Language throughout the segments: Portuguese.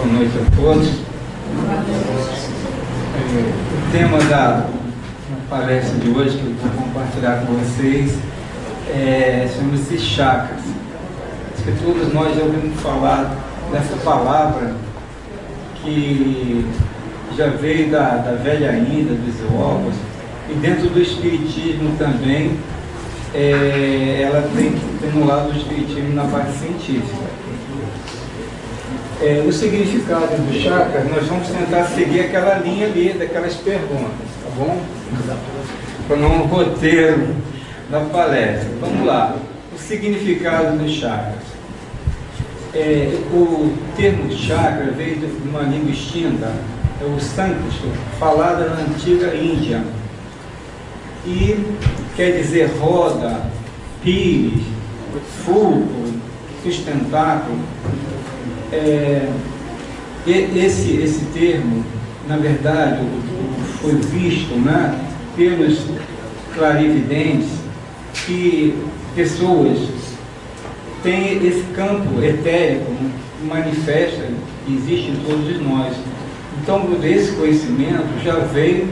Boa noite a todos. O tema da palestra de hoje, que eu vou compartilhar com vocês, chama-se chakras. Acho que todos nós já ouvimos falar dessa palavra que já veio da velha Índia, dos Iogos, e dentro do Espiritismo também, ela tem no lado do Espiritismo na parte científica. O significado do chakra, nós vamos tentar seguir aquela linha ali, daquelas perguntas, tá bom? Para não roteiro da palestra. Vamos lá. O significado dos chakras. O termo chakra veio de uma língua extinta, é o sânscrito, falada na antiga Índia. E quer dizer roda, pires, fulcro, sustentáculo. Esse termo, na verdade, foi visto, né, pelos clarividentes, que pessoas têm esse campo etérico, manifesta, que existe em todos nós. Então, esse conhecimento já veio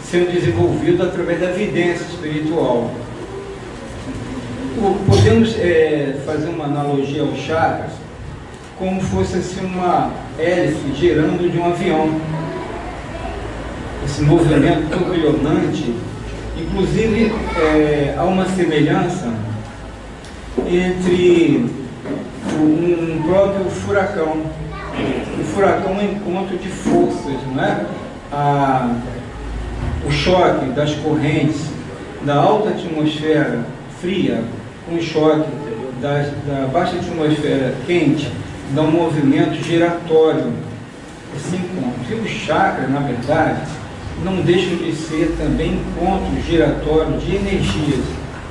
sendo desenvolvido através da evidência espiritual. Podemos fazer uma analogia aos chakras como fosse assim uma hélice girando de um avião. Esse movimento tourbillonante, inclusive há uma semelhança entre um próprio furacão. O furacão é um encontro de forças, não é? O choque das correntes da alta atmosfera fria com o choque da baixa atmosfera quente dá um movimento giratório, esse encontro. E o chakra, na verdade, não deixa de ser também encontro giratório de energias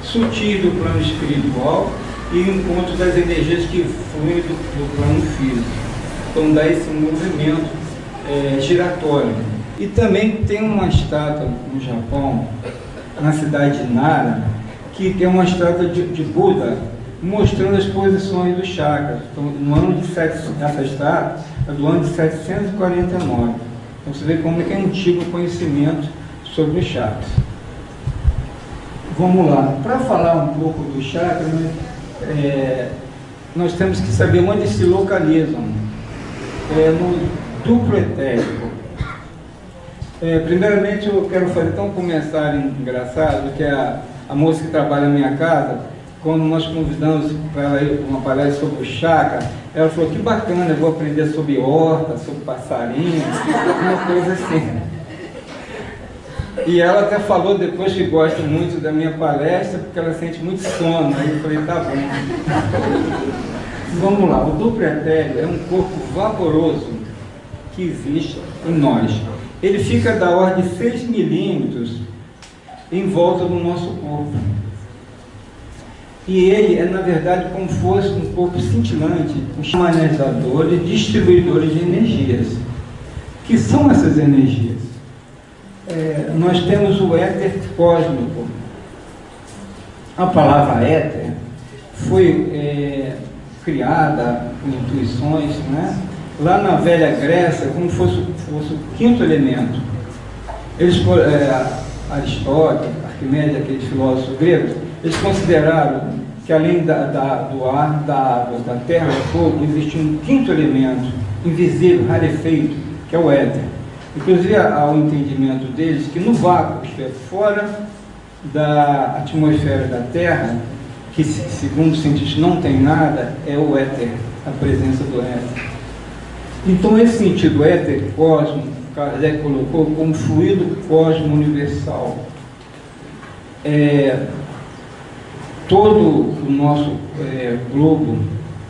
sutis do plano espiritual e encontro das energias que fluem do plano físico. Então dá esse movimento giratório. E também tem uma estátua no Japão, na cidade de Nara, que tem uma estátua de Buda, mostrando as posições dos chakras. Então, no ano de essa estátua é do ano de 749. Então você vê como é antigo o conhecimento sobre os chakras. Vamos lá. Para falar um pouco dos chakras, nós temos que saber onde se localizam. No duplo etérico. Primeiramente eu quero fazer um comentário engraçado, que a moça que trabalha na minha casa, quando nós convidamos para ela ir para uma palestra sobre o chakra, ela falou: que bacana, eu vou aprender sobre horta, sobre passarinho, uma coisa assim. E ela até falou depois que gosta muito da minha palestra, porque ela sente muito sono. Aí eu falei: tá bom. Vamos lá. O duplo etéreo é um corpo vaporoso que existe em nós. Ele fica da ordem de 6 milímetros em volta do nosso corpo. E ele é, na verdade, como se fosse um corpo cintilante, um manejador e distribuidor de energias. Que são essas energias? Nós temos o éter cósmico. A palavra éter foi criada por intuições, né? Lá na velha Grécia, como fosse o quinto elemento. Aristóteles, Arquimedes, aqueles filósofos gregos, eles consideraram que além do ar, da água, da terra, do fogo, existia um quinto elemento, invisível, rarefeito, que é o éter. Inclusive, há o entendimento deles que no vácuo, isto é, fora da atmosfera da Terra, que segundo os cientistas não tem nada, é o éter, a presença do éter. Então, esse sentido éter cósmico, Kardec colocou como fluido cósmico universal. Todo o nosso globo,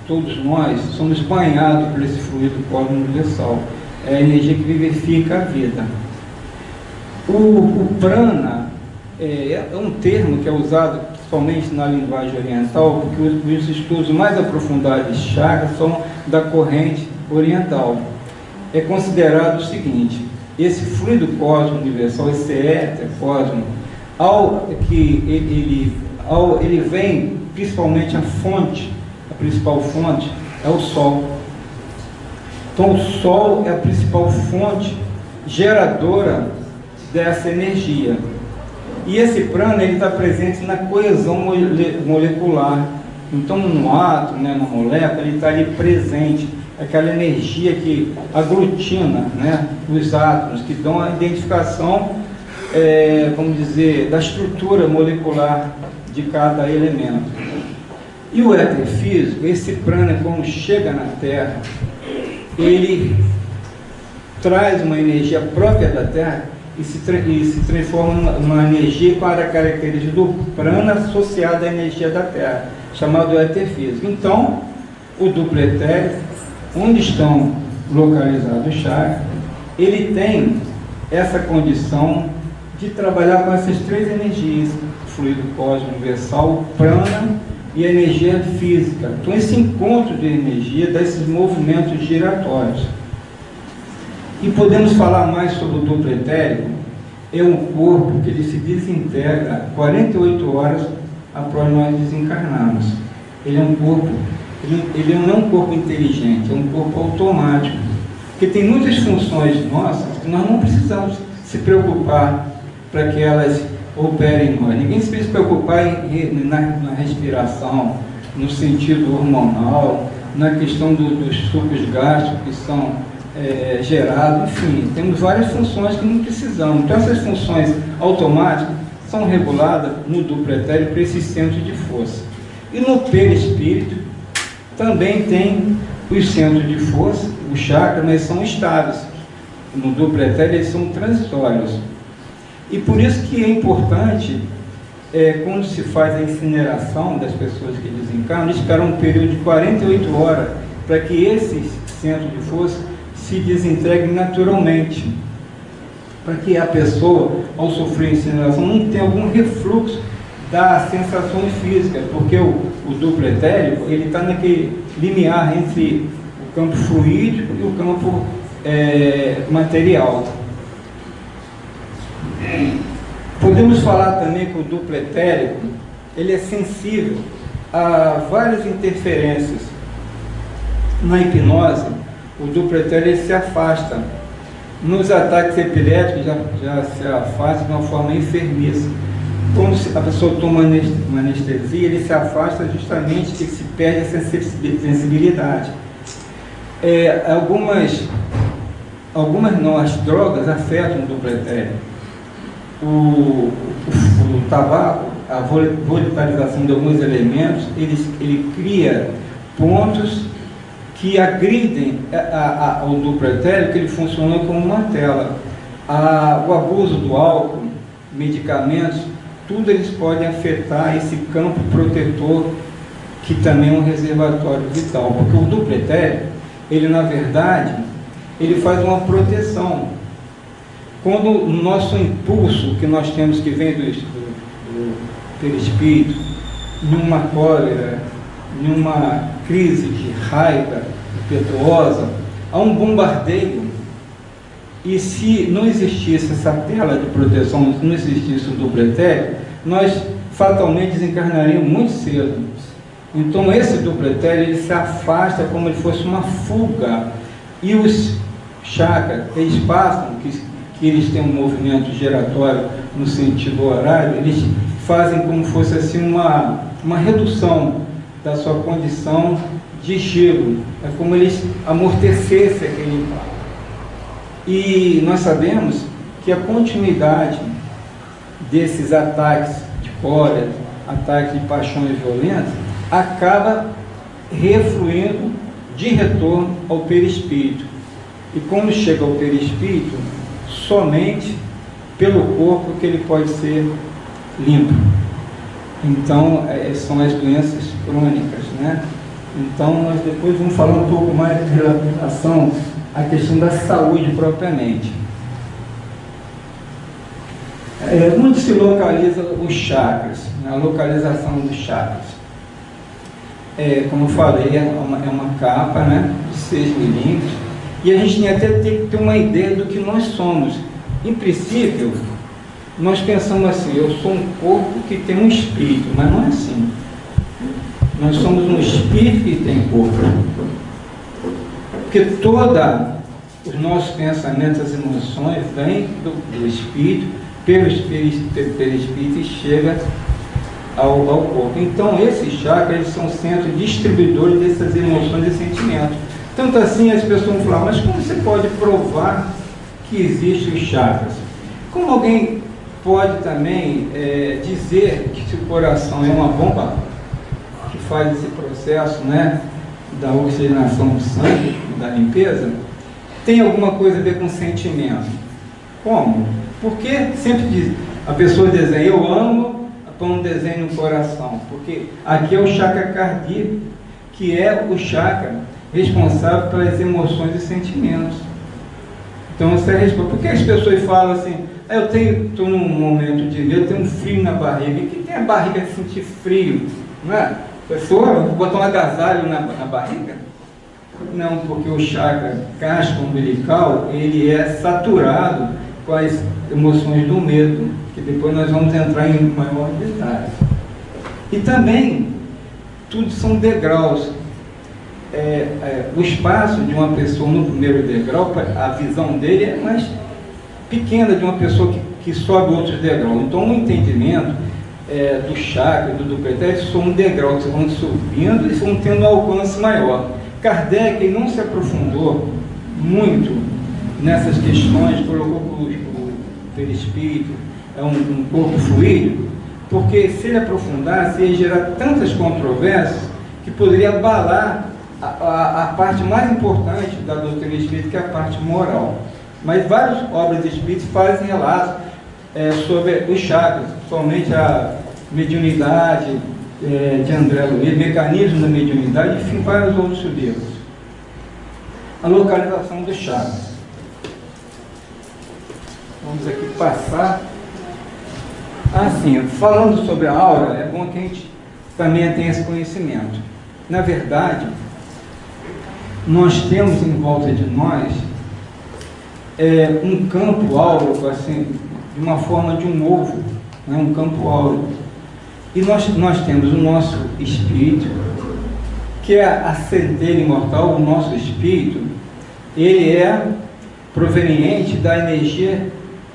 todos nós, somos banhados por esse fluido cósmico universal. É a energia que vivifica a vida. O prana é um termo que é usado principalmente na linguagem oriental, porque os estudos mais aprofundados de chakras são da corrente oriental. É considerado o seguinte: esse fluido cósmico universal, esse éter cósmico, ele vem principalmente a principal fonte é o Sol. Então, o Sol é a principal fonte geradora dessa energia. E esse prana ele está presente na coesão molecular. Então, no átomo, né, na molécula, ele está ali presente. Aquela energia que aglutina, né, os átomos, que dão a identificação, vamos dizer, da estrutura molecular de cada elemento. E o éter físico, esse prana, quando chega na Terra, ele traz uma energia própria da Terra e se transforma numa energia com a característica do prana associada à energia da Terra, chamado éter físico. Então, o duplo etérico, onde estão localizados os chakras, ele tem essa condição de trabalhar com essas três energias, fluido cósmico universal, prana e a energia física. Então, esse encontro de energia dá esses movimentos giratórios. E podemos falar mais sobre o duplo etérico? É um corpo que ele se desintegra 48 horas após nós desencarnarmos. Ele é um corpo, ele não é um corpo inteligente, é um corpo automático. Porque tem muitas funções nossas que nós não precisamos se preocupar para que elas operem em nós. Ninguém se precisa preocupar na respiração, no sentido hormonal, na questão dos sucos gástricos que são gerados, enfim, temos várias funções que não precisamos. Então, essas funções automáticas são reguladas no duplo etérico por esse centro de força. E no perispírito também tem os centros de força, os chakras, mas são estáveis. No duplo etérico eles são transitórios. E por isso que é importante, quando se faz a incineração das pessoas que desencarnam, esperar um período de 48 horas para que esses centros de força se desintegrem naturalmente, para que a pessoa, ao sofrer incineração, não tenha algum refluxo das sensações físicas, porque o duplo etérico ele está naquele limiar entre o campo fluídico e o campo material. Podemos falar também que o duplo etérico ele é sensível a várias interferências. Na hipnose, o duplo etérico ele se afasta. Nos ataques epiléticos já se afasta de uma forma enfermiça. Quando a pessoa toma uma anestesia, ele se afasta justamente que se perde a sensibilidade. Algumas não, as drogas afetam o duplo etérico. O tabaco, a volatilização de alguns elementos, ele cria pontos que agridem o duplo etérico, ele funciona como uma tela. O abuso do álcool, medicamentos, tudo eles podem afetar esse campo protetor, que também é um reservatório vital, porque o duplo etérico, ele na verdade, ele faz uma proteção. Quando o nosso impulso que nós temos, que vem do perispírito, numa cólera, numa crise de raiva impetuosa, há um bombardeio, e se não existisse essa tela de proteção, se não existisse o duplo etérico, nós fatalmente desencarnaríamos muito cedo. Então esse duplo etérico ele se afasta como se fosse uma fuga, e os chakras, eles passam, que eles têm um movimento giratório no sentido horário, eles fazem como se fosse assim uma redução da sua condição de giro, é como eles amortecessem aquele impacto. E nós sabemos que a continuidade desses ataques de cólera, ataques de paixões violentas, acaba refluindo de retorno ao perispírito. E quando chega ao perispírito, somente pelo corpo que ele pode ser limpo. Então, são as doenças crônicas, né? Então, nós depois vamos falar um pouco mais em relação à questão da saúde propriamente. Onde se localiza os chakras, a localização dos chakras? Como eu falei, é uma capa, né, de 6 milímetros, e a gente até tem que ter uma ideia do que nós somos. Em princípio, nós pensamos assim, eu sou um corpo que tem um espírito, mas não é assim. Nós somos um espírito que tem corpo. Porque os nossos pensamentos, as emoções, vêm do espírito, pelo espírito e chega ao corpo. Então, esses chakras, eles são centros distribuidores dessas emoções e sentimentos. Tanto assim, as pessoas vão falar, mas como você pode provar que existem os chakras? Como alguém pode também dizer que se o coração é uma bomba que faz esse processo, né, da oxigenação do sangue, da limpeza, tem alguma coisa a ver com sentimento? Como? Porque sempre diz, a pessoa desenha, eu amo, põe um desenho no coração, porque aqui é o chakra cardíaco, que é o chakra responsável pelas emoções e sentimentos. Então você responde, por que as pessoas falam assim, eu estou num momento de vida, eu tenho um frio na barriga, e que tem a barriga de sentir frio, não é? A pessoa botar um agasalho na barriga? Não, porque o chakra casco umbilical, ele é saturado com as emoções do medo, que depois nós vamos entrar em maior detalhe. E também, tudo são degraus. O espaço de uma pessoa no primeiro degrau, a visão dele é mais pequena de uma pessoa que sobe outros degraus. Então, o entendimento do chakra, do dupletério, são um degrau que vão subindo e vão tendo um alcance maior. Kardec não se aprofundou muito nessas questões, colocou que o perispírito é um corpo fluídico, porque se ele aprofundasse, ia gerar tantas controvérsias que poderia abalar a parte mais importante da doutrina espírita, que é a parte moral. Mas várias obras espíritas fazem relatos sobre os chakras, somente a mediunidade de André Luiz, mecanismo da mediunidade, enfim, vários outros livros. A localização dos chakras. Vamos aqui passar. Assim, falando sobre a aura, é bom que a gente também tenha esse conhecimento. Na verdade, nós temos em volta de nós um campo áureo, assim, de uma forma de um ovo, né? Um campo áureo. E nós temos o nosso espírito, que é a centelha imortal. O nosso espírito, ele é proveniente da energia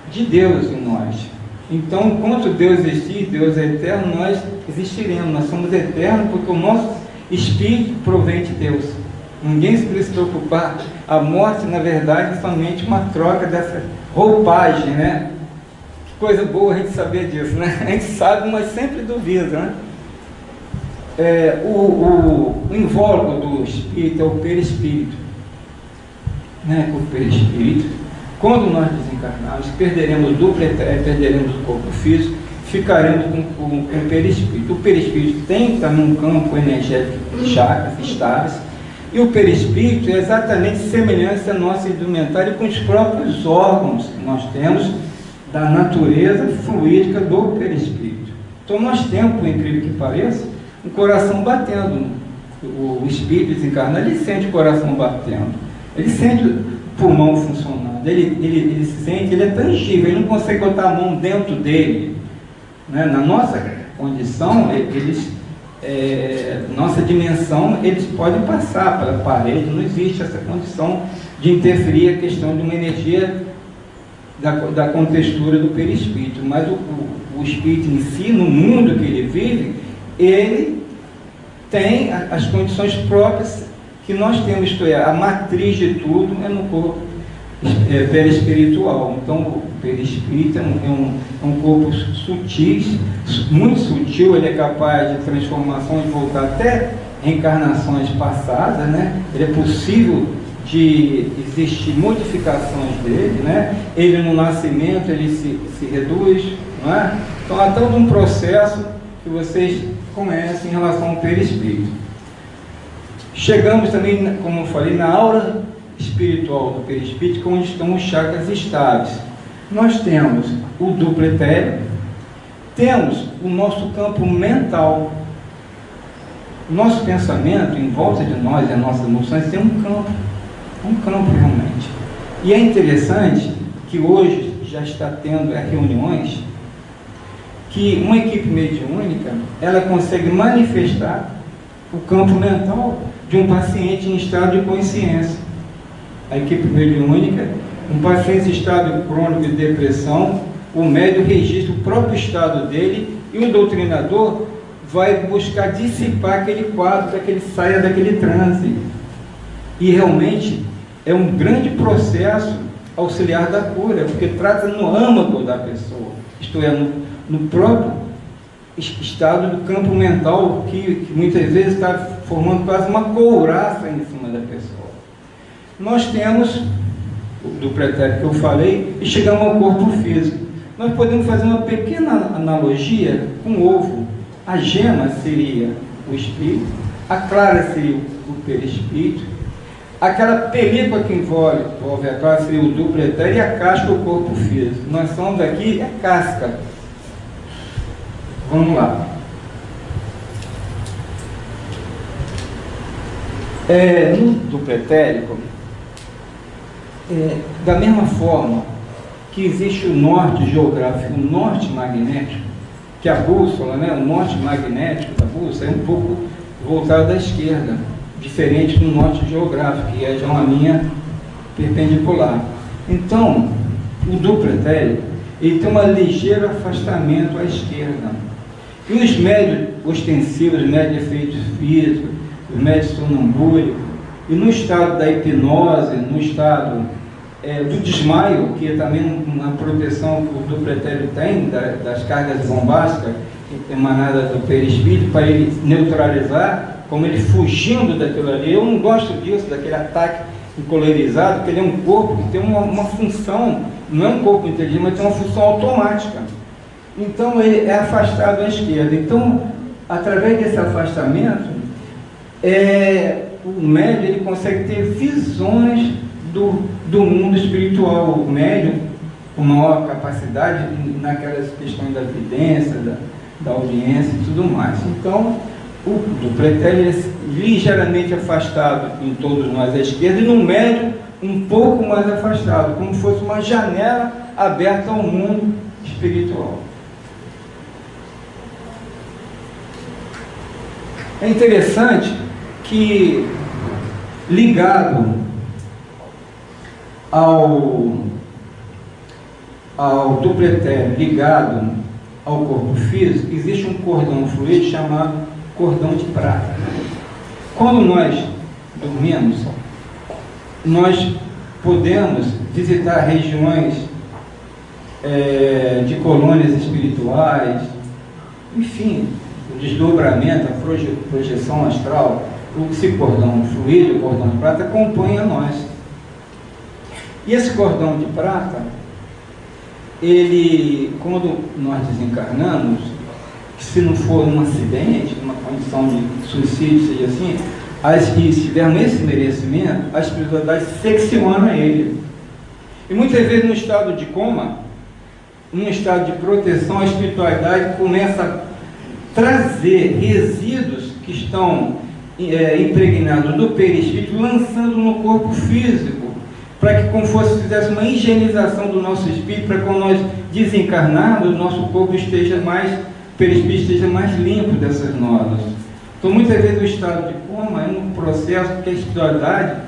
de Deus em nós. Então, enquanto Deus existir, Deus é eterno, nós existiremos, nós somos eternos, porque o nosso espírito provém de Deus. Ninguém se precisa se preocupar. A morte, na verdade, é somente uma troca dessa roupagem, né? Que coisa boa a gente saber disso, né? A gente sabe, mas sempre duvida, né? O invólucro do espírito é o perispírito, né? O perispírito. Quando nós desencarnarmos, perderemos perderemos o corpo físico, ficaremos com o perispírito. O perispírito tem também um campo energético de chakras estáveis, e o perispírito é exatamente semelhante à nossa indumentária com os próprios órgãos que nós temos da natureza fluídica do perispírito. Então nós temos, por incrível que pareça, um coração batendo. O espírito desencarnado, ele sente o coração batendo, ele sente o pulmão funcionando, ele se sente, ele é tangível, ele não consegue botar a mão dentro dele, né? Na nossa condição, nossa dimensão, eles podem passar pela parede, não existe essa condição de interferir a questão de uma energia da contextura do perispírito, mas o espírito em si, no mundo que ele vive, ele tem as condições próprias que nós temos, isto é, a matriz de tudo é no corpo perispiritual. Então o perispírito é um corpo sutil, muito sutil, ele é capaz de transformação, de voltar até reencarnações passadas, né? Ele é possível de existir modificações dele, né? Ele no nascimento ele se reduz, não é? Então há todo um processo que vocês conhecem em relação ao perispírito. Chegamos também, como eu falei, na aura espiritual do perispírito, onde estão os chakras estáveis. Nós temos o duplo etéreo, temos o nosso campo mental. O nosso pensamento, em volta de nós e as nossas emoções, tem um campo realmente. E é interessante que hoje já está tendo reuniões que uma equipe mediúnica, ela consegue manifestar o campo mental de um paciente em estado de consciência. a equipe mediúnica, um paciente em estado crônico de depressão, o médium registra o próprio estado dele e o doutrinador vai buscar dissipar aquele quadro para que ele saia daquele transe. E realmente é um grande processo auxiliar da cura, porque trata no âmago da pessoa, isto é, no próprio estado do campo mental que muitas vezes está formando quase uma couraça em cima da pessoa. Nós temos do pretérito que eu falei e chegamos ao corpo físico. Nós podemos fazer uma pequena analogia com o ovo. A gema seria o espírito, a clara seria o perispírito, aquela película que envolve a clara seria o duplo etéreo e a casca o corpo físico. Nós somos aqui a casca. Vamos lá. No duplo etérico, da mesma forma que existe o norte geográfico, o norte magnético, que a bússola, né, o norte magnético da bússola é um pouco voltado à esquerda, diferente do norte geográfico, que é já uma linha perpendicular. Então, o duplo etérico, ele tem um ligeiro afastamento à esquerda. E os médios ostensivos, os médios de efeitos físicos, os médios sonambúlicos, e no estado da hipnose, no estado do desmaio, que é também uma proteção que o duplo etéreo tem, das cargas bombásticas emanadas do perispírito, para ele neutralizar, como ele fugindo daquilo ali. Eu não gosto disso, daquele ataque encolorizado, porque ele é um corpo que tem uma função, não é um corpo inteligente, mas tem uma função automática. Então ele é afastado à esquerda. Então, através desse afastamento, o médium ele consegue ter visões do mundo espiritual. O médium com maior capacidade naquelas questões da evidência, da audiência e tudo mais. Então, o duplo etéreo é ligeiramente afastado em todos nós à esquerda, e no médium um pouco mais afastado, como se fosse uma janela aberta ao mundo espiritual. É interessante que, ligado ao duplo etéreo, ligado ao corpo físico, existe um cordão fluídico chamado cordão de prata. Quando nós dormimos, nós podemos visitar regiões de colônias espirituais, enfim, o desdobramento, a projeção astral. Esse cordão fluido, o cordão de prata, compõe a nós. E esse cordão de prata, ele, quando nós desencarnamos, se não for um acidente, uma condição de suicídio, seja assim, e se tivermos esse merecimento, a espiritualidade secciona ele. E muitas vezes no estado de coma, num estado de proteção, a espiritualidade começa a trazer resíduos que estão impregnados do perispírito, lançando no corpo físico, para que, como fosse, fizesse uma higienização do nosso espírito, para que quando nós desencarnarmos, o nosso corpo esteja mais, o perispírito esteja mais limpo dessas nódulas. Então, muitas vezes o estado de coma é um processo que a espiritualidade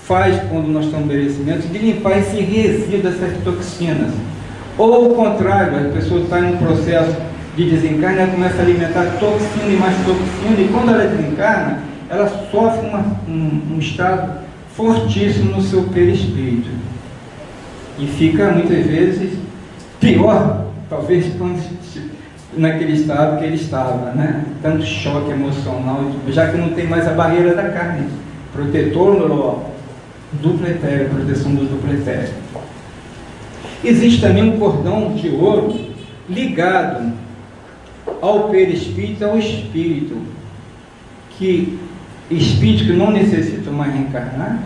faz, quando nós estamos em merecimento, de limpar esse resíduo dessas toxinas. Ou, ao contrário, a pessoa está em um processo de desencarne, ela começa a alimentar toxina e mais toxina, e quando ela desencarna, ela sofre um estado fortíssimo no seu perispírito. E fica, muitas vezes, pior, talvez, naquele estado que ele estava, né? Tanto choque emocional, já que não tem mais a barreira da carne, protetor no duplo etéreo, proteção do duplo etéreo. Existe também um cordão de ouro ligado ao perispírito, ao espírito, que espírito que não necessita mais reencarnar,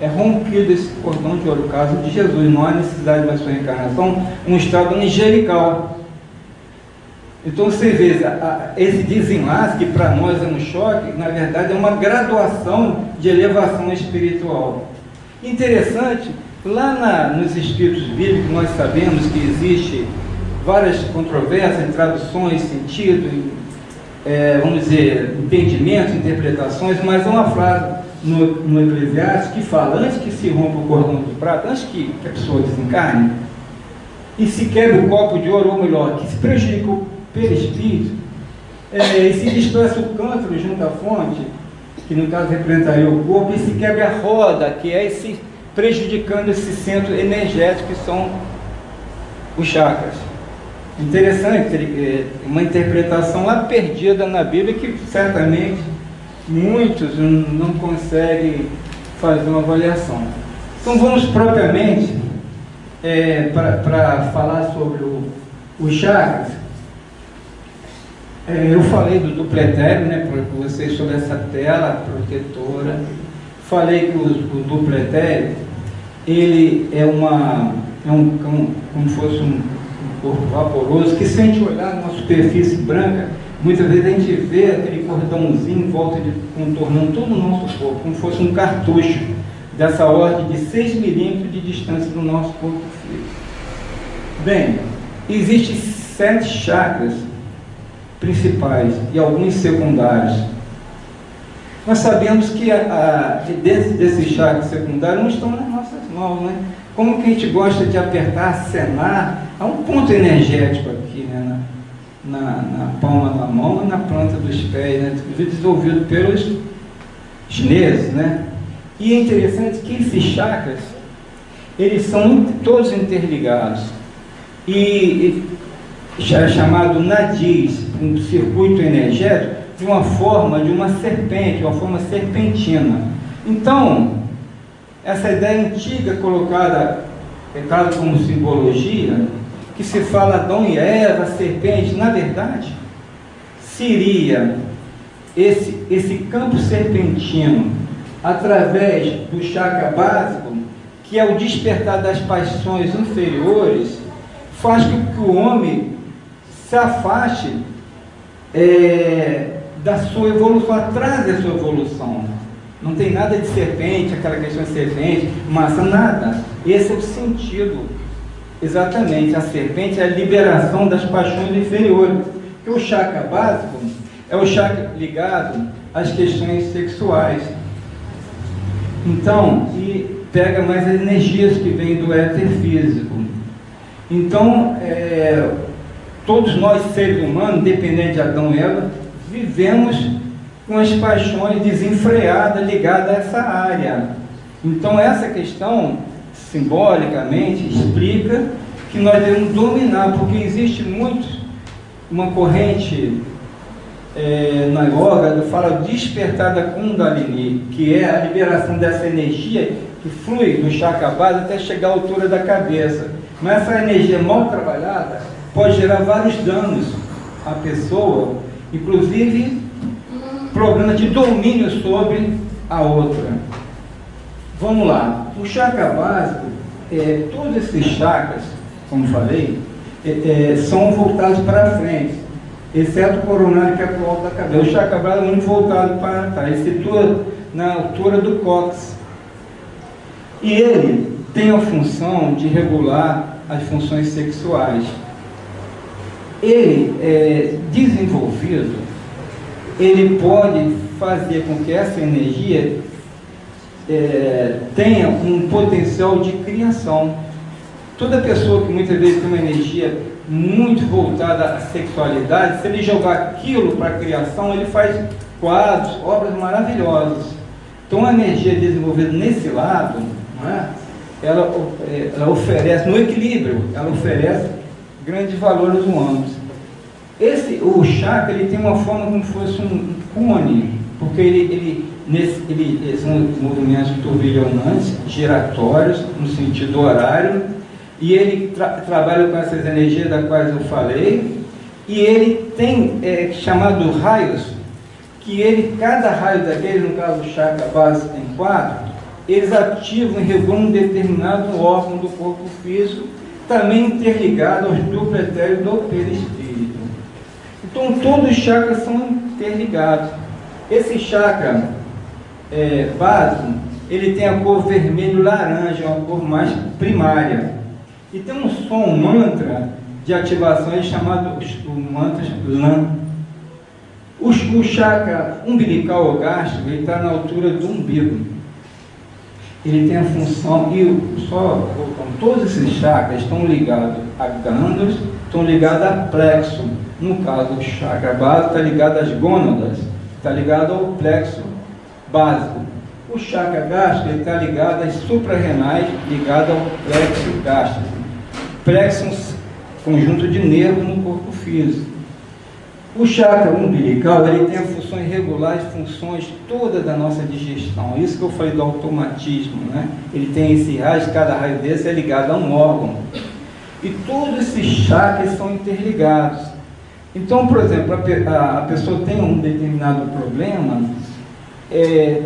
é rompido esse cordão de ouro. No caso de Jesus, não há necessidade da sua reencarnação, um estado angelical. Então você vê, esse desenlace, que para nós é um choque, na verdade é uma graduação de elevação espiritual. Interessante, lá nos escritos bíblicos nós sabemos que existe várias controvérsias em traduções, sentido, vamos dizer, entendimentos, interpretações, mas é uma frase no Eclesiastes, que fala, antes que se rompa o cordão do prata, antes que a pessoa desencarne, e se quebre o copo de ouro, ou melhor, que se prejudica o perispírito, e se dispersa o cântaro junto à fonte, que no caso representaria o corpo, e se quebra a roda, que é esse, prejudicando esse centro energético que são os chakras. Interessante, uma interpretação lá perdida na Bíblia que certamente muitos não conseguem fazer uma avaliação. Então vamos propriamente para falar sobre os chakras. Eu falei do dupletério, né, para vocês, sobre essa tela protetora. Falei que o dupletério, ele como fosse um corpo vaporoso, que se a gente olhar numa superfície branca, muitas vezes a gente vê aquele cordãozinho em volta contornando todo o nosso corpo, como fosse um cartucho dessa ordem de 6 milímetros de distância do nosso corpo físico. Bem, existem 7 chakras principais e alguns secundários. Nós sabemos que desses chakras secundários não estão nas nossas mãos, né? Como que a gente gosta de apertar, acenar, há um ponto energético aqui, né? Na palma da mão e na planta dos pés, né? Desenvolvido pelos chineses, né? E é interessante que esses chakras, eles são todos interligados. E é chamado nadis, um circuito energético, de uma forma de uma serpente, uma forma serpentina. Então, essa ideia antiga colocada, claro, como simbologia, que se fala Adão e Eva, serpente, na verdade, seria esse campo serpentino, através do chakra básico, que é o despertar das paixões inferiores, faz com que o homem se afaste da sua evolução, atrás da sua evolução. Não tem nada de serpente, aquela questão de serpente, maçã, nada. Esse é o sentido, exatamente. A serpente é a liberação das paixões inferiores. Porque o chakra básico é o chakra ligado às questões sexuais. Então, e pega mais as energias que vêm do éter físico. Então, todos nós, seres humanos, independente de Adão e Eva, vivemos com as paixões desenfreadas ligadas a essa área. Então, essa questão, simbolicamente, explica que nós devemos dominar, porque existe uma corrente na yoga, fala despertar da Kundalini, que é a liberação dessa energia que flui do chakra base até chegar à altura da cabeça. Mas essa energia mal trabalhada pode gerar vários danos à pessoa, inclusive problema de domínio sobre a outra. Vamos lá. O chakra básico, todos esses chakras, como falei, são voltados para frente, exceto o coronário, que é para o alto da cabeça. O chakra básico é muito voltado para trás, ele se situa na altura do cóccix. E ele tem a função de regular as funções sexuais. Ele é desenvolvido, ele pode fazer com que essa energia tenha um potencial de criação. Toda pessoa que muitas vezes tem uma energia muito voltada à sexualidade, se ele jogar aquilo para a criação, ele faz quadros, obras maravilhosas. Então a energia desenvolvida nesse lado, não é? Ela oferece, no equilíbrio, ela oferece grandes valores humanos. O chakra, ele tem uma forma como se fosse um cone, porque ele são movimentos turbilhonantes, giratórios, no sentido horário, e ele trabalha com essas energias das quais eu falei, e ele tem chamado raios, que cada raio daquele, no caso do chakra base tem 4, eles ativam e regulam um determinado órgão do corpo físico, também interligado aos dupletérios do perispírito. Então todos os chakras são interligados. Esse chakra básico, ele tem a cor vermelho-laranja, uma cor mais primária. E tem um som, um mantra de ativação chamado o mantra LAM. O chakra umbilical ou gástrico, ele está na altura do umbigo. Ele tem a função, e só voltando, todos esses chakras estão ligados a glândulas, estão ligados a plexo. No caso, o chakra básico está ligado às gônadas, está ligado ao plexo básico. O chakra gástrico está ligado às suprarrenais, ligado ao plexo gástrico. Plexo é um conjunto de nervos no corpo físico. O chakra umbilical, ele tem a funções regulares, funções todas da nossa digestão. Isso que eu falei do automatismo, né? Ele tem esse raio, cada raio desse é ligado a um órgão. E todos esses chakras são interligados. Então, por exemplo, a pessoa tem um determinado problema,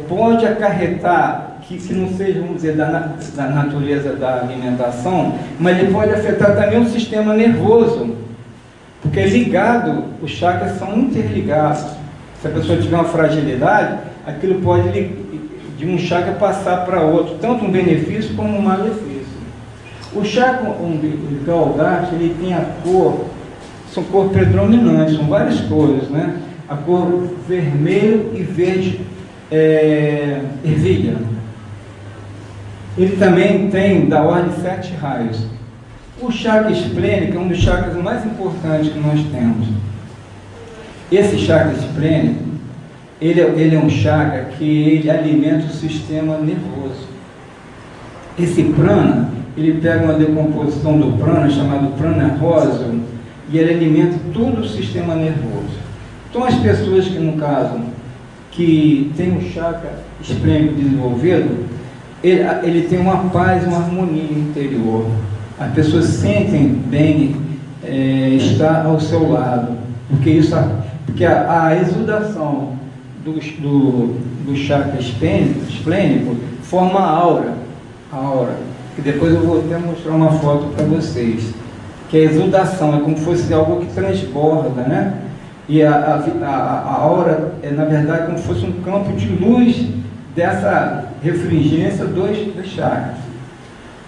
pode acarretar, que não seja, vamos dizer, da natureza da alimentação, mas ele pode afetar também o sistema nervoso, porque é ligado, os chakras são interligados. Se a pessoa tiver uma fragilidade, aquilo pode de um chakra passar para outro, tanto um benefício como um malefício. O chakra umbilical gástrico, ele tem a cor, são cores predominantes, são várias cores, né? A cor vermelho e verde ervilha. Ele também tem da ordem de 7 raios. O chakra esplênico é um dos chakras mais importantes que nós temos. Esse chakra esplênico, ele é um chakra que ele alimenta o sistema nervoso. Esse prana, ele pega uma decomposição do prana, chamado prana róseo, e ele alimenta todo o sistema nervoso. Então, as pessoas que, no caso, que tem um chakra esplênico desenvolvido, ele tem uma paz, uma harmonia interior. As pessoas sentem bem estar ao seu lado, porque a exudação do chakra esplênico forma a aura, que depois eu vou até mostrar uma foto para vocês, que a exudação é como se fosse algo que transborda, né? E a aura é, na verdade, como se fosse um campo de luz dessa refrigência dos chakras.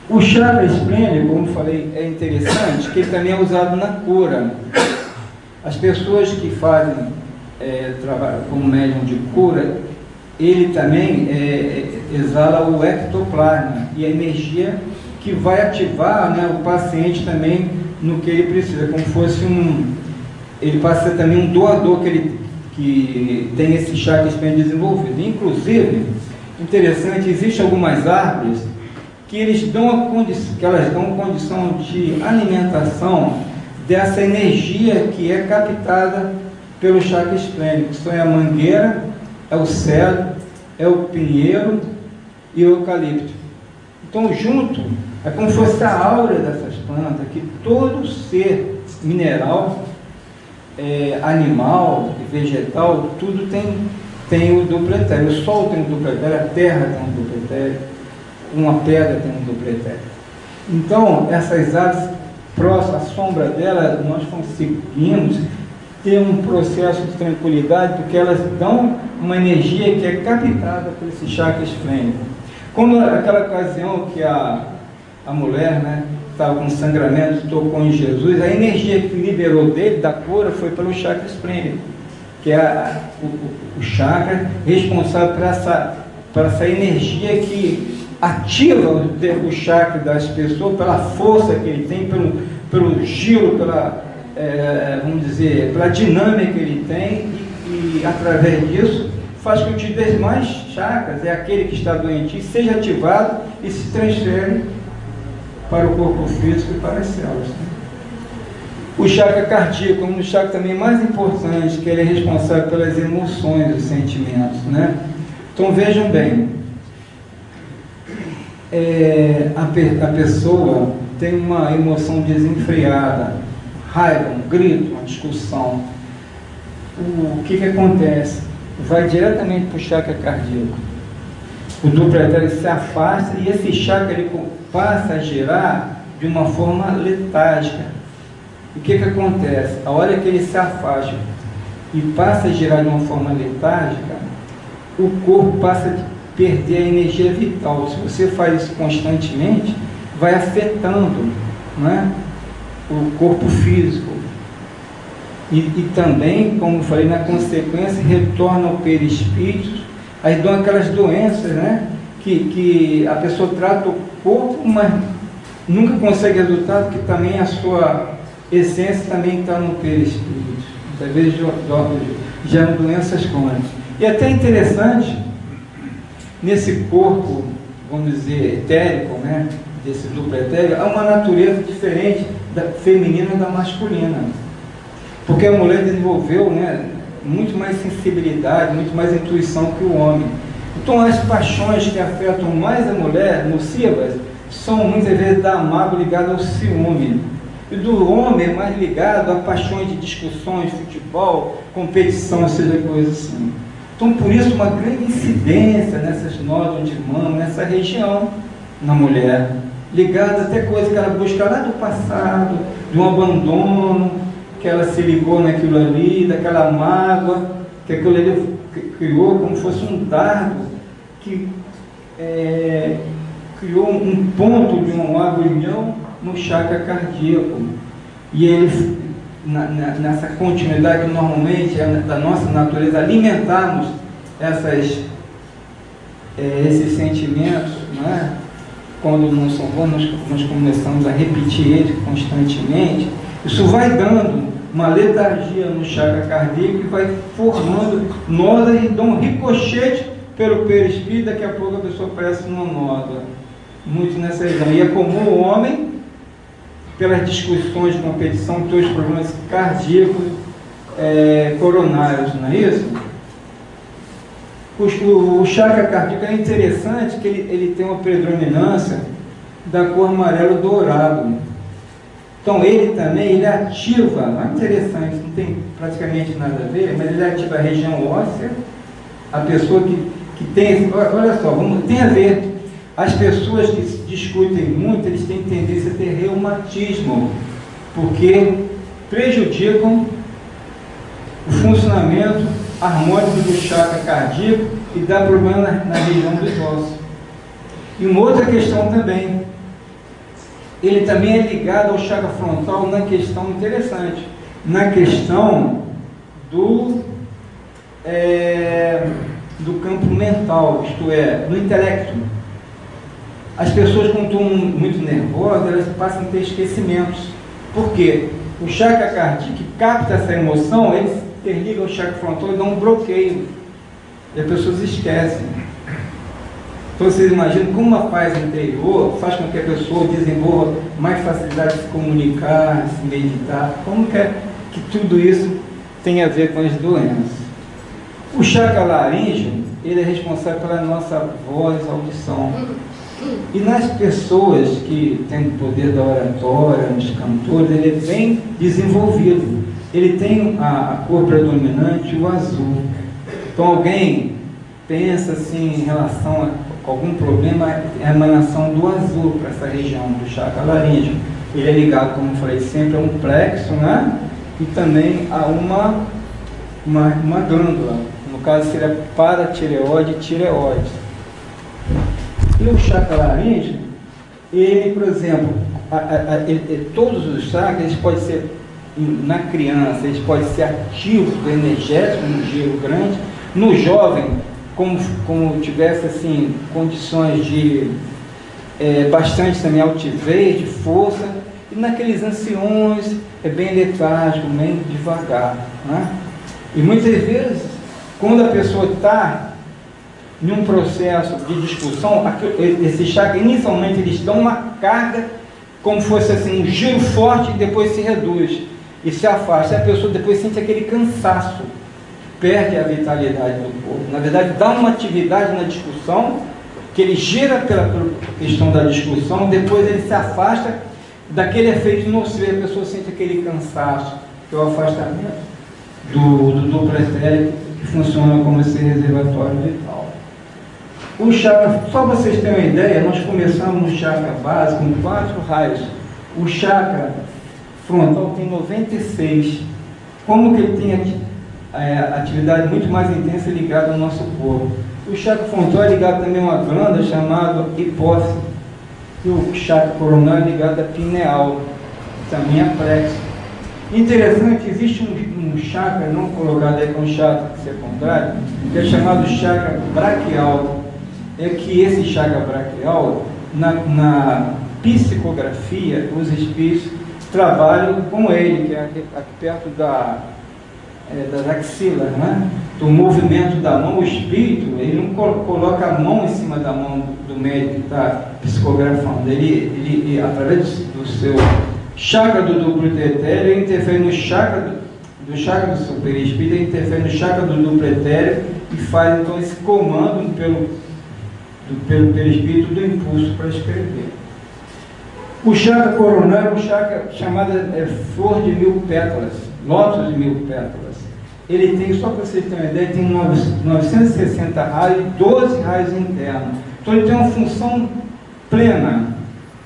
O chakra esplênico, como falei, é interessante, que ele também é usado na cura. As pessoas que fazem trabalho como médium de cura, ele também exala o ectoplasma e a energia que vai ativar, né, o paciente também no que ele precisa, como fosse ele passa a ser também um doador que tem esse chakra esplênico desenvolvido. Inclusive, interessante, existem algumas árvores que elas dão condição de alimentação dessa energia que é captada pelo chakra esplênico. Isso é a mangueira, é o cedro, é o pinheiro e o eucalipto. Então, junto, é como se fosse a aura dessas plantas, que todo ser mineral, animal e vegetal, tudo tem o duplo etéreo. O sol tem um duplo etéreo, a terra tem um duplo etéreo, uma pedra tem um duplo etéreo. Então, essas árvores próximas, à sombra dela, nós conseguimos ter um processo de tranquilidade, porque elas dão uma energia que é captada por esse chakra esplênico. Como aquela ocasião que a mulher, né, estava com sangramento, tocou em Jesus, a energia que liberou dele, da cura, foi pelo chakra esplênico, que é o chakra responsável por essa energia que ativa o chakra das pessoas, pela força que ele tem, pelo giro, vamos dizer, pela dinâmica que ele tem, e através disso faz com que os demais chakras, aquele que está doente, seja ativado e se transfere para o corpo físico e para as células. O chakra cardíaco é um dos chakras também mais importantes, que ele é responsável pelas emoções e sentimentos, né? Então vejam bem, a pessoa tem uma emoção desenfreada, raiva, um grito, uma discussão. O que acontece? Vai diretamente para o chakra cardíaco. O duplo etéreo se afasta e esse chakra ele passa a girar de uma forma letárgica. O que acontece? A hora que ele se afasta e passa a girar de uma forma letárgica, o corpo passa a perder a energia vital. Se você faz isso constantemente, vai afetando, né, o corpo físico. e também, como eu falei, na consequência, retorna ao perispírito. Aí dão aquelas doenças, né? Que a pessoa trata o corpo, mas nunca consegue resultado, porque também a sua essência também está no perispírito. Às vezes geram doenças crônicas. E até interessante, nesse corpo, vamos dizer, etérico, né? Desse duplo etérico, há uma natureza diferente da feminina e da masculina. Porque a mulher desenvolveu, né, muito mais sensibilidade, muito mais intuição que o homem. Então as paixões que afetam mais a mulher, nocivas, são muitas vezes da mágoa ligada ao ciúme. E do homem é mais ligado a paixões de discussões, futebol, competição, seja coisa assim. Então por isso uma grande incidência nessas nódulas de mama, nessa região, na mulher, ligada até coisa que ela busca lá do passado, de um abandono, que ela se ligou naquilo ali, daquela mágoa, que aquilo ali criou como se fosse um dardo, que criou um ponto de um agulhão no chakra cardíaco. E ele, nessa continuidade que normalmente é da nossa natureza, alimentarmos esses sentimentos, não é? Quando não são bons, nós começamos a repetir eles constantemente. Isso vai dando uma letargia no chakra cardíaco e vai formando nódulas e dá um ricochete pelo perispírito. Daqui a pouco a pessoa parece uma nódula. Muito nessa região. E é comum o homem, pelas discussões de competição, ter os problemas cardíacos coronários, não é isso? O chakra cardíaco é interessante que ele tem uma predominância da cor amarelo dourado. Então ele também ativa, não é interessante, não tem praticamente nada a ver, mas ele ativa a região óssea. A pessoa que tem, olha só, tem a ver. As pessoas que discutem muito, eles têm tendência a ter reumatismo, porque prejudicam o funcionamento harmônico do chakra cardíaco e dá problema na região dos ossos. E uma outra questão também, ele também é ligado ao chakra frontal na questão interessante, na questão do campo mental, isto é, no intelecto. As pessoas, quando estão muito nervosas, elas passam a ter esquecimentos. Por quê? O chakra cardíaco que capta essa emoção, ele interliga o chakra frontal e dá um bloqueio. E as pessoas esquecem. Então vocês imaginam como uma paz interior faz com que a pessoa desenvolva mais facilidade de se comunicar, de se meditar. Como que tudo isso tem a ver com as doenças? O chakra laríngeo, ele é responsável pela nossa voz, audição. E nas pessoas que têm o poder da oratória, nos cantores, ele é bem desenvolvido. Ele tem a cor predominante, o azul. Então alguém pensa assim em relação a algum problema, é a emanação do azul para essa região do chakra laríngeo. Ele é ligado, como eu falei sempre, a um plexo, né? E também a uma glândula. No caso seria paratireoide e tireoide. E o chakra laríngeo, ele, por exemplo, todos os chakras, eles podem ser, na criança, eles podem ser ativos, energéticos, no giro grande, no jovem, como tivesse assim, condições de bastante também altivez, de força, e naqueles anciões é bem letárgico, bem devagar, né? E muitas vezes, quando a pessoa está em um processo de discussão, esse chakra, inicialmente eles dão uma carga, como fosse assim, um giro forte, e depois se reduz e se afasta. E a pessoa depois sente aquele cansaço, perde a vitalidade do corpo. Na verdade, dá uma atividade na discussão, que ele gira pela questão da discussão, depois ele se afasta daquele efeito nocivo, a pessoa sente aquele cansaço, que é o afastamento do duplo etérico, que funciona como esse reservatório vital. O chakra, só para vocês terem uma ideia, nós começamos no chakra base com 4 raios. O chakra frontal tem 96. Como que ele tem atividade muito mais intensa ligada ao nosso corpo? O chakra frontal é ligado também a uma glândula chamada hipófise. E o chakra coronário é ligado à pineal, também a plexo. Interessante, existe um chakra não colocado aí como chakra secundário, que é chamado chakra braquial. É que esse chakra braquial, na psicografia, os espíritos trabalham com ele, que é aqui perto das axilas, né? Do movimento da mão. O espírito, ele não coloca a mão em cima da mão do médico que está psicografando. Ele através do seu chakra do duplo etéreo, ele interfere no chakra do chakra do seu perispírito, ele interfere no chakra do duplo etéreo e faz então esse comando pelo perispírito do impulso para escrever. O chakra coronário é um chakra chamado flor de 1000 pétalas, lótus de 1000 pétalas. Ele tem, só para vocês terem uma ideia, tem 960 raios e 12 raios internos. Então ele tem uma função plena.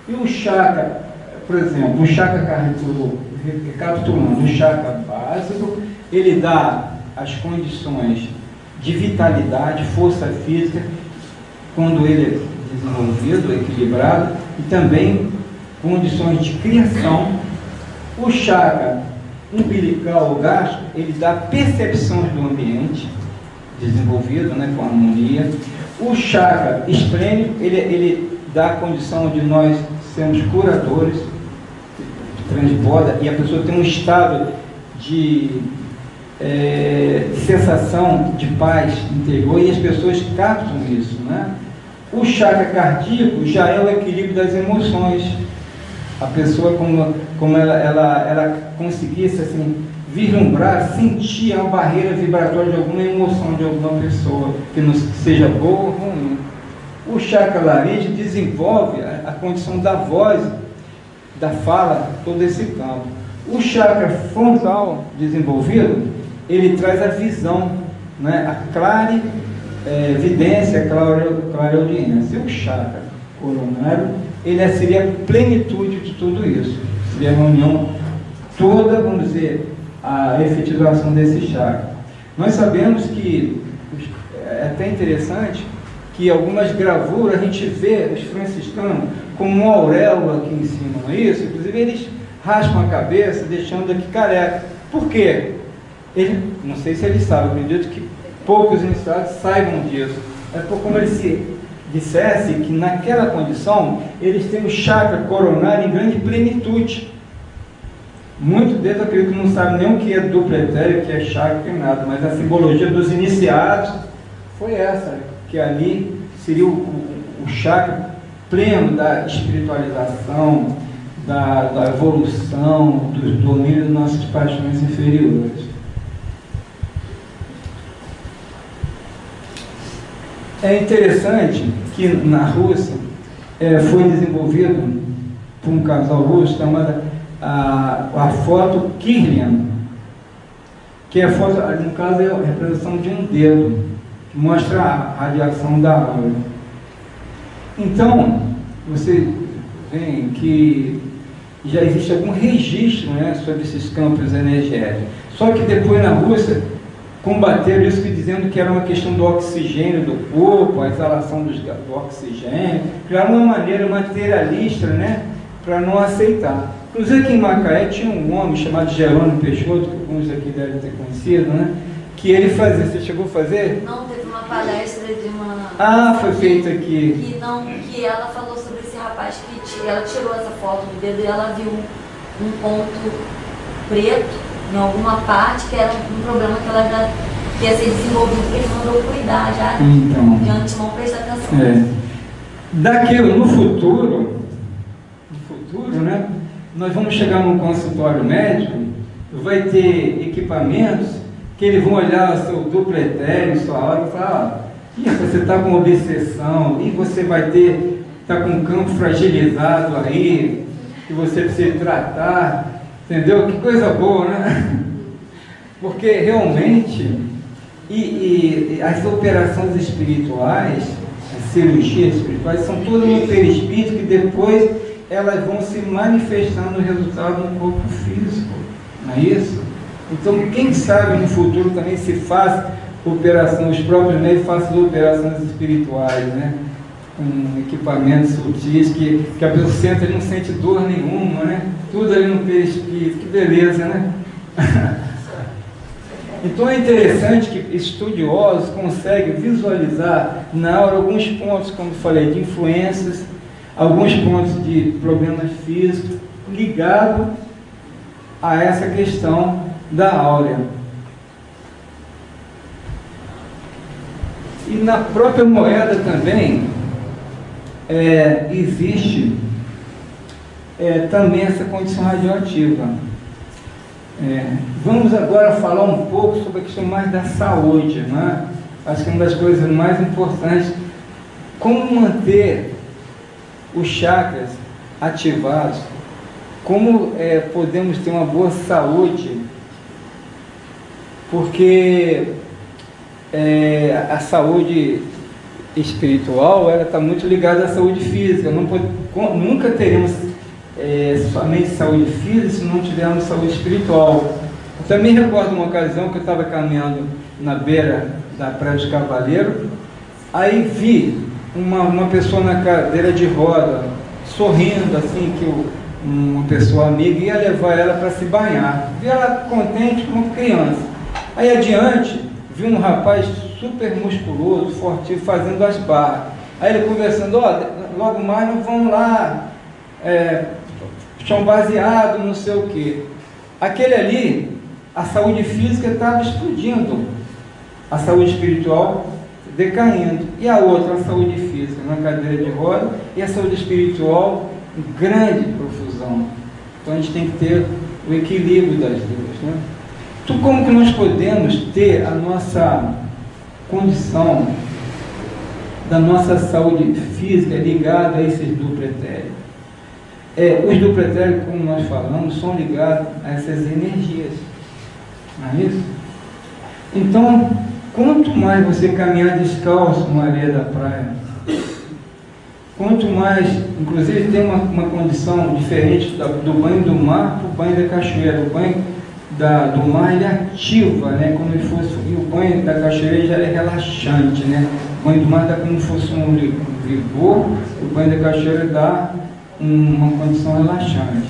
E o chakra, por exemplo, o chakra cardíaco, recapitulando, o chakra básico, ele dá as condições de vitalidade, força física, quando ele é desenvolvido, equilibrado, e também condições de criação. O chakra umbilical, o gástrico, ele dá percepções do ambiente desenvolvido, né, com harmonia. O chakra esplênico, ele dá a condição de nós sermos curadores, transborda, e a pessoa tem um estado de sensação de paz interior, e as pessoas captam isso, né? O chakra cardíaco já é o equilíbrio das emoções. A pessoa, como ela conseguisse assim, vislumbrar, sentir a barreira vibratória de alguma emoção de alguma pessoa, que não seja boa ou ruim. O chakra laríngeo desenvolve a condição da voz, da fala, todo esse campo. O chakra frontal desenvolvido, ele traz a visão, né? A clarividência, a clareaudiência. O chakra coronário, ele seria a plenitude de tudo isso. Seria a reunião toda, vamos dizer, a efetivação desse chakra. Nós sabemos que, é até interessante, que algumas gravuras a gente vê os franciscanos com uma auréola aqui em cima, não é isso? Inclusive eles raspam a cabeça, deixando aqui careca. Por quê? Não sei se eles sabem, acredito que poucos iniciados saibam disso. É por como eles se dissessem que naquela condição eles têm o chakra coronário em grande plenitude. Muitos deles eu acredito que não sabem nem o que é duplo etéreo, o que é chakra, nem nada, mas a simbologia dos iniciados foi essa, que ali seria o chakra pleno da espiritualização, da evolução, do domínio das nossas paixões inferiores. É interessante que na Rússia foi desenvolvido por um casal russo chamado a foto Kirlian, que é a foto, no caso, é a representação de um dedo, que mostra a radiação da aura. Então, você vê que já existe algum registro, né, sobre esses campos energéticos. Só que depois na Rússia combateram isso, dizendo que era uma questão do oxigênio do corpo, a exalação do oxigênio, criaram uma maneira materialista, né, para não aceitar. Inclusive aqui em Macaé tinha um homem chamado Jerônimo Peixoto, que alguns aqui devem ter conhecido, né, que ele fazia. Você chegou a fazer? Não, teve uma palestra de uma... Ah, foi feito aqui. Que ela falou sobre esse rapaz que ela tirou essa foto do dedo e ela viu um ponto preto em alguma parte, que era um problema que ela já ia ser desenvolvido, que ele mandou cuidar já, então, de antemão, presta atenção. Daquilo, no futuro, né, nós vamos chegar num consultório médico, vai ter equipamentos que eles vão olhar o seu duplo etéreo, sua aura, e falar, você está com obsessão, e você vai está com um campo fragilizado aí, que você precisa tratar, entendeu? Que coisa boa, né? Porque realmente, e as operações espirituais, as cirurgias espirituais, são todas no perispírito, que depois elas vão se manifestar no resultado no corpo físico, não é isso? Então, quem sabe no futuro também se faz operações, os próprios médicos façam operações espirituais, né? com equipamentos sutis, que a pessoa senta e não sente dor nenhuma, né? Tudo ali no perispírito, que beleza, né? Então é interessante que estudiosos conseguem visualizar na aura alguns pontos, como falei, de influências, alguns pontos de problemas físicos ligados a essa questão da áurea. E na própria moeda também existe também essa condição radioativa. Vamos agora falar um pouco sobre a questão mais da saúde, né? Acho que é uma das coisas mais importantes, como manter os chakras ativados, como podemos ter uma boa saúde, porque a saúde espiritual está muito ligada à saúde física. Nunca teremos somente saúde física se não tivermos saúde espiritual. Eu também recordo uma ocasião que eu estava caminhando na beira da Praia dos Cavaleiros, aí vi uma pessoa na cadeira de roda, sorrindo, assim, que uma pessoa amiga ia levar ela para se banhar. Vi ela contente como criança. Aí adiante, vi um rapaz super musculoso, fortinho, fazendo as barras. Aí ele conversando, logo mais nós vamos lá, chão baseado, não sei o quê. Aquele ali, a saúde física estava explodindo, a saúde espiritual decaindo. E a outra, a saúde física, na cadeira de roda, e a saúde espiritual em grande profusão. Então a gente tem que ter o equilíbrio das duas, né? Então, como que nós podemos ter a nossa condição da nossa saúde física ligada a esses dupletérios? Os dupletérios, como nós falamos, são ligados a essas energias, não é isso? Então, quanto mais você caminhar descalço na areia da praia, quanto mais, inclusive tem uma condição diferente do banho do mar para o banho da cachoeira. O banho do mar ele ativa, né, como se fosse, e o banho da cachoeira já é relaxante, né? O banho do mar dá como se fosse um vigor, o banho da cachoeira dá uma condição relaxante,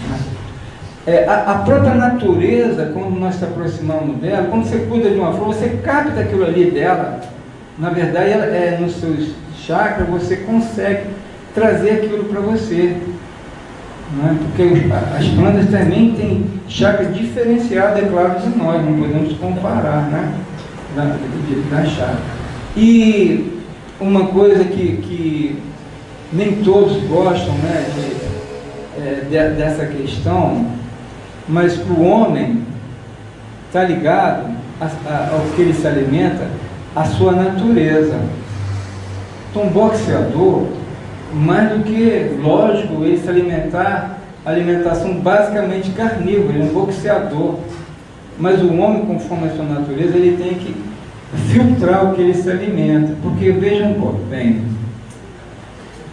né? A própria natureza, quando nós se aproximamos dela, quando você cuida de uma flor, você capta aquilo ali dela. Na verdade, nos seus chakras, você consegue trazer aquilo para você, né? Porque as plantas também têm chakras diferenciados, é claro, de nós, não podemos comparar, né? Da chakra. E uma coisa que nem todos gostam, né, dessa questão, mas para o homem está ligado ao que ele se alimenta, à sua natureza. Então, um boxeador, mais do que lógico ele se alimentar, alimentação basicamente carnívora, ele é um boxeador. Mas o homem, conforme a sua natureza, ele tem que filtrar o que ele se alimenta. Porque, vejam bem,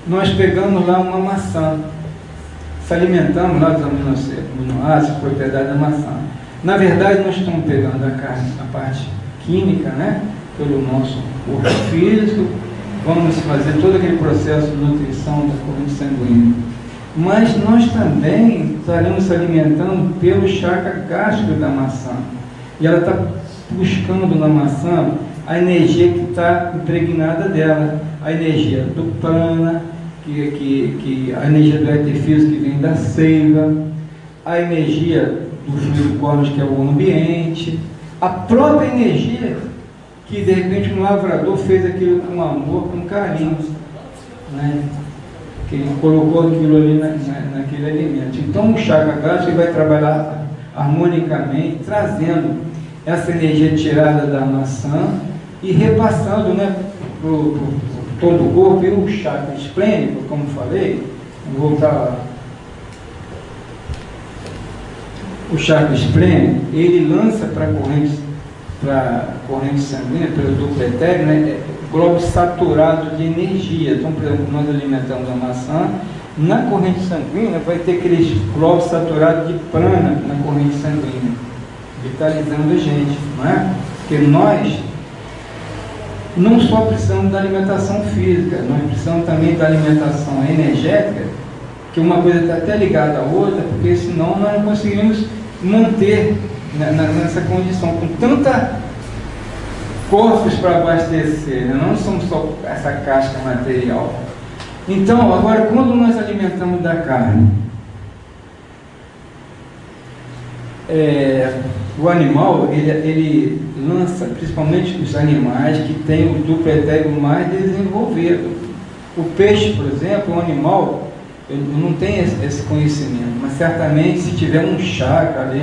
nós pegamos lá uma maçã, se alimentamos lá dos aminoácidos, propriedade da maçã. Na verdade, nós estamos pegando a parte química, né, pelo nosso corpo físico, vamos fazer todo aquele processo de nutrição da corrente sanguínea. Mas nós também estaremos se alimentando pelo chakra gástrico da maçã. E ela está buscando na maçã a energia que está impregnada dela, a energia do prana, a energia do éter físico que vem da seiva, a energia do fluido cósmico que é o ambiente, a própria energia que de repente um lavrador fez aquilo com amor, com carinho, né? Que ele colocou aquilo ali naquele alimento. Então o chakra gástrico vai trabalhar harmonicamente, trazendo essa energia tirada da maçã e repassando, né, por todo o corpo. E o chakra esplênico, como falei, vou voltar lá. O chakra esplênico, ele lança para a corrente sanguínea, pelo duplo etéreo, né, globos saturados de energia. Então, por exemplo, nós alimentamos a maçã, na corrente sanguínea vai ter aqueles globos saturados de prana na corrente sanguínea, vitalizando a gente, não é? Porque nós não só precisamos da alimentação física, nós precisamos também da alimentação energética, que uma coisa está até ligada à outra, porque senão nós não conseguimos manter nessa condição, com tanta corpos para abastecer, né? Não somos só essa casca material. Então, agora, quando nós alimentamos da carne, o animal, ele lança, principalmente os animais que têm o duplo etérico mais desenvolvido. O peixe, por exemplo, é um animal, eu não tenho esse conhecimento, mas certamente se tiver um chakra ali,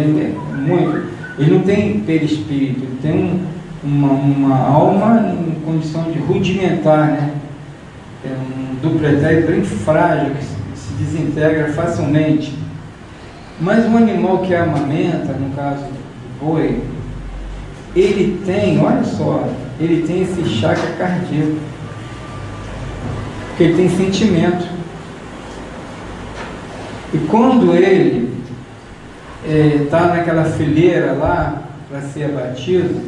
ele não tem perispírito, ele tem uma alma em condição de rudimentar, né? É um duplo etérico bem frágil, que se desintegra facilmente. Mas um animal que amamenta, no caso do boi, ele tem, olha só, ele tem esse chakra cardíaco, porque ele tem sentimento. E quando ele está naquela fileira lá para ser abatido,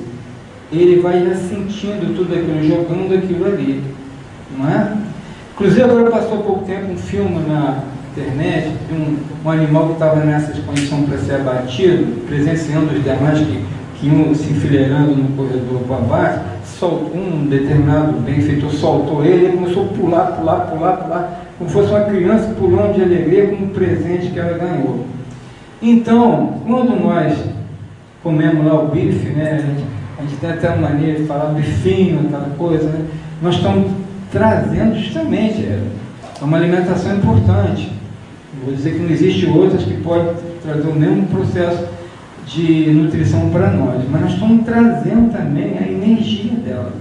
ele vai já sentindo tudo aquilo, jogando aquilo ali, não é? Inclusive agora passou há pouco tempo um filme na internet de um animal que estava nessas condições para ser abatido, presenciando os demais que iam se enfileirando no corredor para baixo. Um determinado benfeitor soltou ele e começou a pular, como fosse uma criança pulando de alegria com um presente que ela ganhou. Então, quando nós comemos lá o bife, né, a gente tem até uma maneira de falar bifinho, aquela coisa, né, nós estamos trazendo justamente, uma alimentação importante. Vou dizer que não existe outras que podem trazer o mesmo processo de nutrição para nós, mas nós estamos trazendo também a energia dela.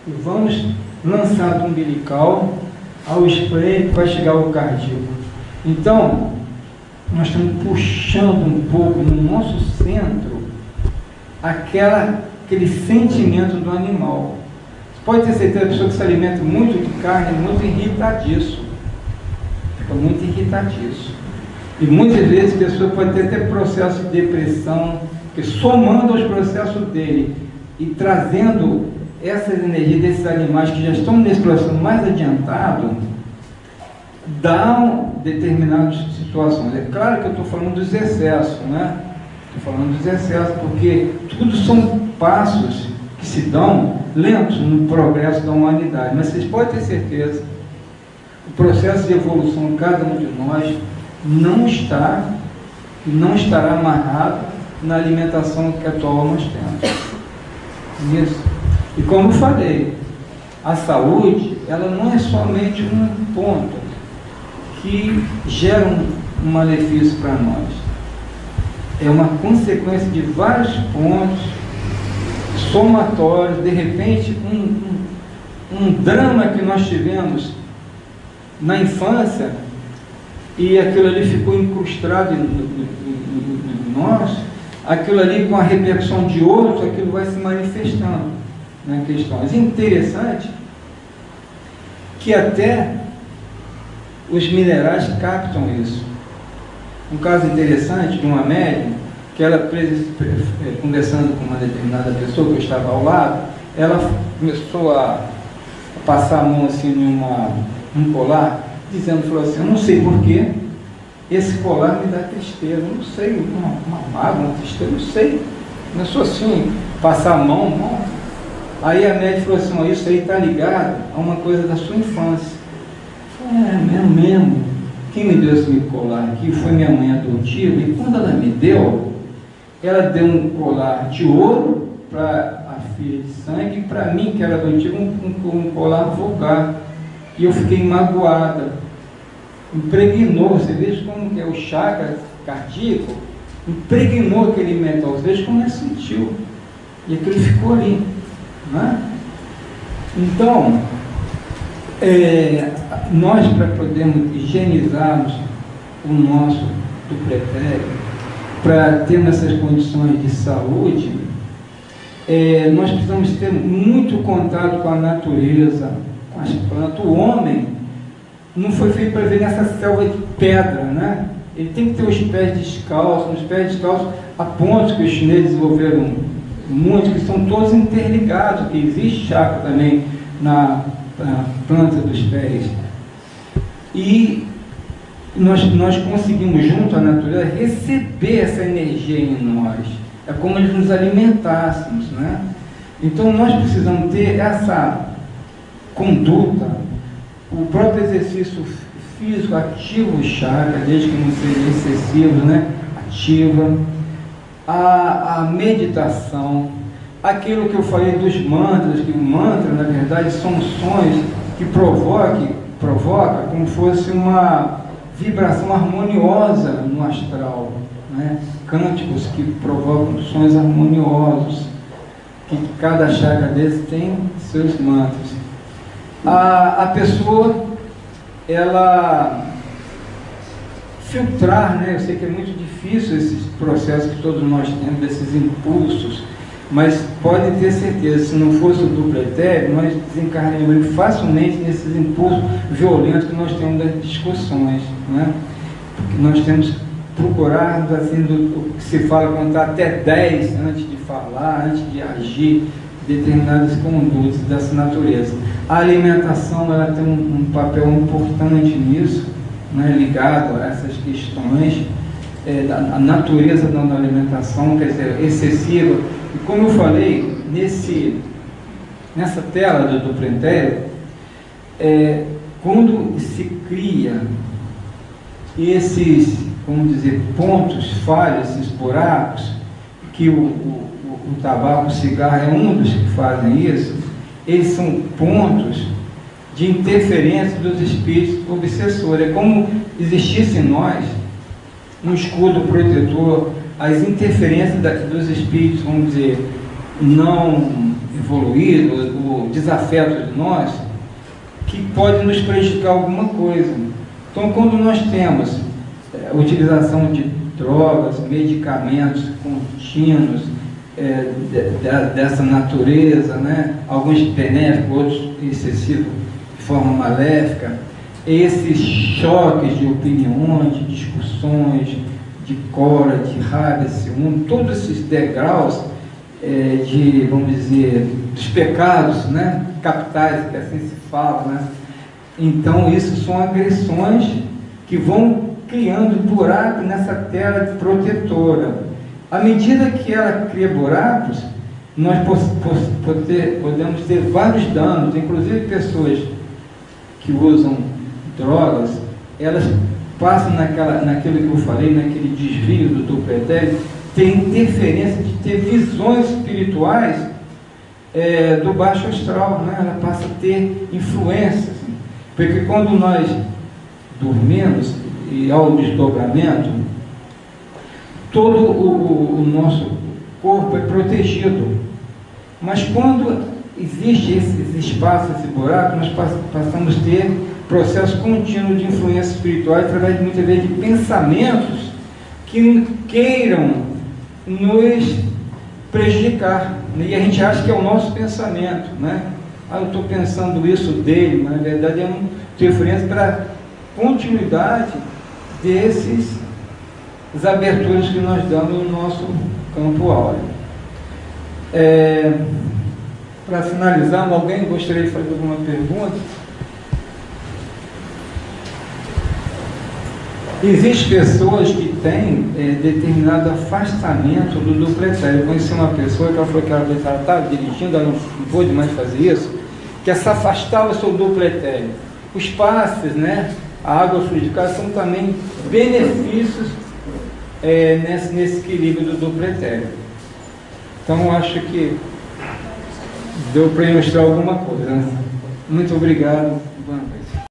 E vamos lançar do umbilical ao spray que vai chegar ao cardíaco. Então, nós estamos puxando um pouco no nosso centro aquele sentimento do animal. Você pode ter certeza, a pessoa que se alimenta muito de carne é muito irritadiço. Fica muito irritadiço. E muitas vezes a pessoa pode ter até processo de depressão, que somando aos processos dele e trazendo essas energias desses animais que já estão nesse processo mais adiantado, dão determinadas situações. É claro que eu estou falando dos excessos, né? Estou falando dos excessos, porque tudo são passos que se dão lentos no progresso da humanidade, mas vocês podem ter certeza, o processo de evolução de cada um de nós não está e não estará amarrado na alimentação que atual nós temos. Isso. E como eu falei, a saúde, ela não é somente um ponto que gera um malefício para nós. É uma consequência de vários pontos somatórios, de repente um drama que nós tivemos na infância, e aquilo ali ficou incrustado em nós, aquilo ali com a repercussão de outros, aquilo vai se manifestando na questão. Mas é interessante que até os minerais captam isso. Um caso interessante de uma médium, que ela, conversando com uma determinada pessoa que eu estava ao lado, ela começou a passar a mão assim num colar, dizendo, falou assim, eu não sei porquê, esse colar me dá tristeza, eu não sei, uma mágoa, uma tristeza, eu não sei, começou assim, passar a mão. Aí a médica falou assim, isso aí está ligado a uma coisa da sua infância. Mesmo, quem me deu esse colar aqui foi minha mãe adotiva, e quando ela me deu, ela deu um colar de ouro para a filha de sangue, e para mim, que era adotiva, um colar vulgar. E eu fiquei magoada, impregnou, você veja como que é o chakra cardíaco, impregnou aquele metal, você veja como é sutil, e aquilo ficou ali, não é? Então, nós, para podermos higienizarmos o nosso duplo etérico, para termos essas condições de saúde, nós precisamos ter muito contato com a natureza, as plantas. O homem não foi feito para viver nessa selva de pedra, né? Ele tem que ter os pés descalços, a ponto que os chineses desenvolveram muitos que são todos interligados, que existe chakra também na planta dos pés. E nós conseguimos, junto à natureza, receber essa energia em nós. É como se nos alimentássemos, né? Então nós precisamos ter essa conduta. O próprio exercício físico ativa o chakra, desde que não seja excessivo, né? Ativa. A meditação, aquilo que eu falei dos mantras, que o mantra, na verdade, são sons que provoca como fosse uma vibração harmoniosa no astral, né? Cânticos que provocam sons harmoniosos, que cada chakra desse tem seus mantras. A pessoa, ela filtrar, né? Eu sei que é muito difícil esses processos que todos nós temos, desses impulsos, mas pode ter certeza, se não fosse o duplo etéreo, nós desencarnaríamos facilmente nesses impulsos violentos que nós temos das discussões, né? Porque nós temos que procurar, assim, o que se fala, contar até 10 antes de falar, antes de agir, determinadas condutas dessa natureza. A alimentação, ela tem um papel importante nisso, né, ligado a essas questões, a natureza da alimentação, quer dizer, excessiva. E como eu falei, nessa tela do duplo etéreo, quando se cria esses, vamos dizer, pontos falhos, esses buracos, que o tabaco, o cigarro é um dos que fazem isso, eles são pontos de interferência dos espíritos obsessores. É como existisse em nós um escudo protetor às interferências dos espíritos, vamos dizer, não evoluídos, o desafeto de nós, que pode nos prejudicar alguma coisa. Então, quando nós temos a utilização de drogas, medicamentos contínuos, dessa natureza, né? Alguns benéficos, outros excessivos, de forma maléfica, esses choques de opiniões, de discussões, de cólera, de raiva, ciúme, todos esses degraus vamos dizer, dos pecados, né? Capitais, que assim se fala, né? Então, isso são agressões que vão criando buraco nessa tela protetora. À medida que ela cria buracos, nós podemos ter vários danos, inclusive pessoas que usam drogas, elas passam naquilo que eu falei, naquele desvio do duplo etéreo, tem interferência de ter visões espirituais do baixo astral, né? Ela passa a ter influência, assim, porque quando nós dormimos e ao desdobramento, todo o nosso corpo é protegido, mas quando existe esse espaço, esse buraco, nós passamos a ter processo contínuo de influência espiritual através de muitas vezes de pensamentos que queiram nos prejudicar, e a gente acha que é o nosso pensamento, né? Eu estou pensando isso dele, mas na verdade é uma interferência para a continuidade desses as aberturas que nós damos no nosso campo áureo. Para finalizar, alguém gostaria de fazer alguma pergunta? Existem pessoas que têm determinado afastamento do duplo etéreo. Eu conheci uma pessoa que ela falou que ela estava dirigindo, ela não pôde mais fazer isso, que se afastava do seu duplo etéreo. Os passes, né, a água fluidificada são também benefícios nesse equilíbrio do duplo etéreo. Então, acho que deu para ilustrar alguma coisa, né? Muito obrigado. Boa noite.